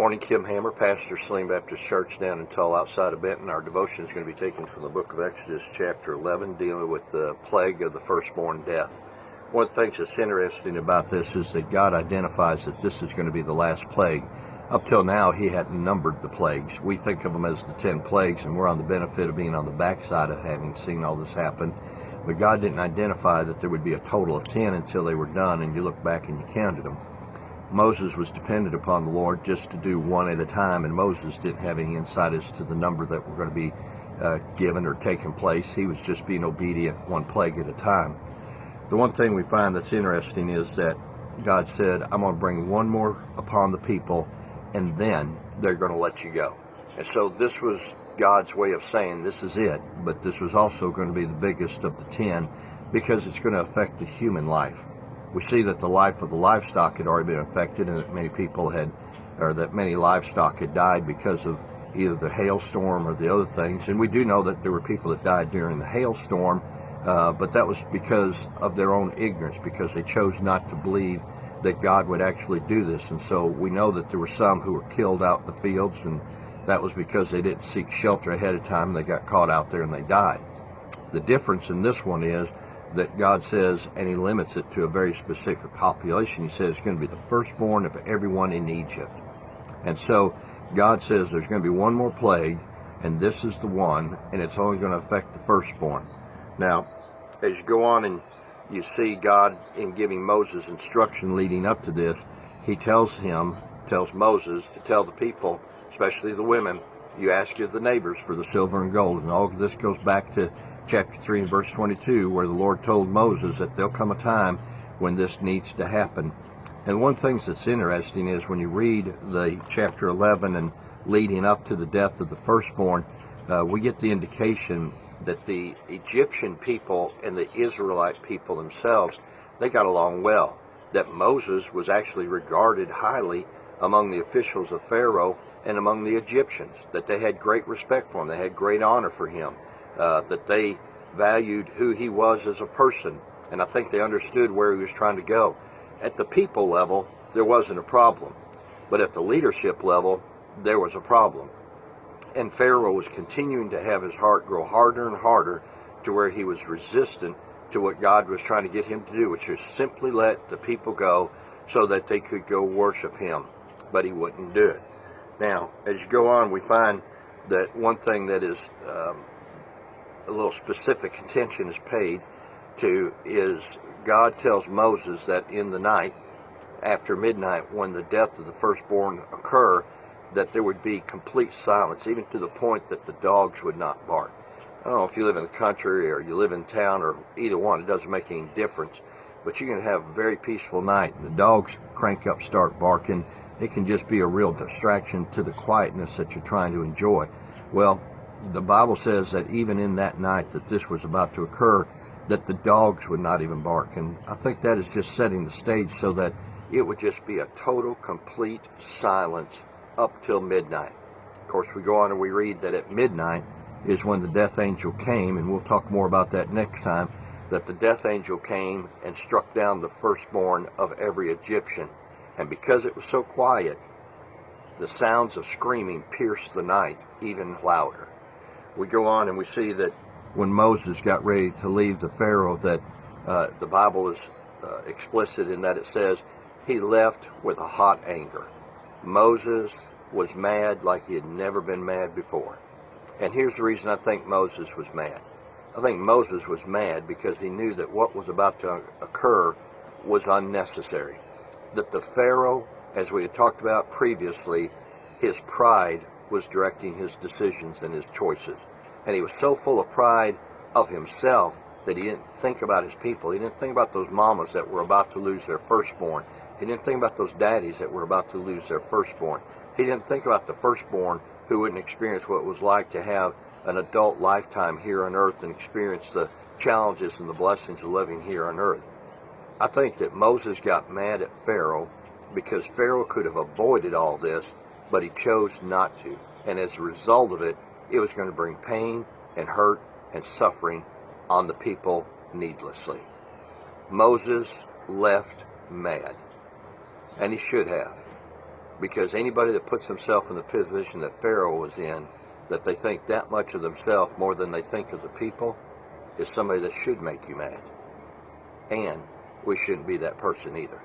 Morning, Kim Hammer, pastor, Saline Baptist Church down in Tull outside of Benton. Our devotion is going to be taken from the book of Exodus chapter 11, dealing with the plague of the firstborn death. One of the things that's interesting about this is that God identifies that this is going to be the last plague. Up till now, he hadn't numbered the plagues. We think of them as the 10 plagues, and we're on the benefit of being on the backside of having seen all this happen. But God didn't identify that there would be a total of 10 until they were done, and you look back and you counted them. Moses was dependent upon the Lord just to do one at a time, and Moses didn't have any insight as to the number that were going to be given or taking place. He was just being obedient one plague at a time. The one thing we find that's interesting is that God said, I'm going to bring one more upon the people, and then they're going to let you go. And so this was God's way of saying this is it, but this was also going to be the biggest of the 10 because it's going to affect the human life. We see that the life of the livestock had already been affected, and that many livestock had died because of either the hailstorm or the other things. And we do know that there were people that died during the hailstorm, but that was because of their own ignorance, because they chose not to believe that God would actually do this. And so we know that there were some who were killed out in the fields, and that was because they didn't seek shelter ahead of time. They got caught out there and they died. The difference in this one is that God says, and he limits it to a very specific population. He says it's going to be the firstborn of everyone in Egypt. And so God says there's going to be one more plague, and this is the one, and it's only going to affect the firstborn. Now, as you go on and you see God in giving Moses instruction leading up to this, he tells Moses to tell the people, especially the women, you ask of the neighbors for the silver and gold. And all of this goes back to chapter 3 and verse 22, where the Lord told Moses that there'll come a time when this needs to happen. And one thing that's interesting is when you read the chapter 11 and leading up to the death of the firstborn, we get the indication that the Egyptian people and the Israelite people themselves, they got along well. That Moses was actually regarded highly among the officials of Pharaoh and among the Egyptians, that they had great respect for him, they had great honor for him. That they valued who he was as a person, and I think they understood where he was trying to go. At the people level, there wasn't a problem, but at the leadership level, there was a problem. And Pharaoh was continuing to have his heart grow harder and harder to where he was resistant to what God was trying to get him to do, which is simply let the people go so that they could go worship him, but he wouldn't do it. Now, as you go on, we find that one thing that is a little specific attention is paid to is God tells Moses that in the night, after midnight, when the death of the firstborn occur, that there would be complete silence, even to the point that the dogs would not bark. I don't know if you live in the country or you live in town or either one, it doesn't make any difference, but you can have a very peaceful night and the dogs crank up, start barking. It can just be a real distraction to the quietness that you're trying to enjoy. Well, the Bible says that even in that night that this was about to occur, that the dogs would not even bark. And I think that is just setting the stage so that it would just be a total, complete silence up till midnight. Of course, we go on and we read that at midnight is when the death angel came, and we'll talk more about that next time, that the death angel came and struck down the firstborn of every Egyptian. And because it was so quiet, the sounds of screaming pierced the night even louder. We go on and we see that when Moses got ready to leave the Pharaoh, that the Bible is explicit in that it says he left with a hot anger. Moses was mad like he had never been mad before. And here's the reason I think Moses was mad. I think Moses was mad because he knew that what was about to occur was unnecessary. That the Pharaoh, as we had talked about previously, his pride was directing his decisions and his choices. And he was so full of pride of himself that he didn't think about his people. He didn't think about those mamas that were about to lose their firstborn. He didn't think about those daddies that were about to lose their firstborn. He didn't think about the firstborn who wouldn't experience what it was like to have an adult lifetime here on earth and experience the challenges and the blessings of living here on earth. I think that Moses got mad at Pharaoh because Pharaoh could have avoided all this, but he chose not to. And as a result of it, it was going to bring pain and hurt and suffering on the people needlessly. Moses left mad, and he should have. Because anybody that puts himself in the position that Pharaoh was in, that they think that much of themselves more than they think of the people, is somebody that should make you mad. And we shouldn't be that person either.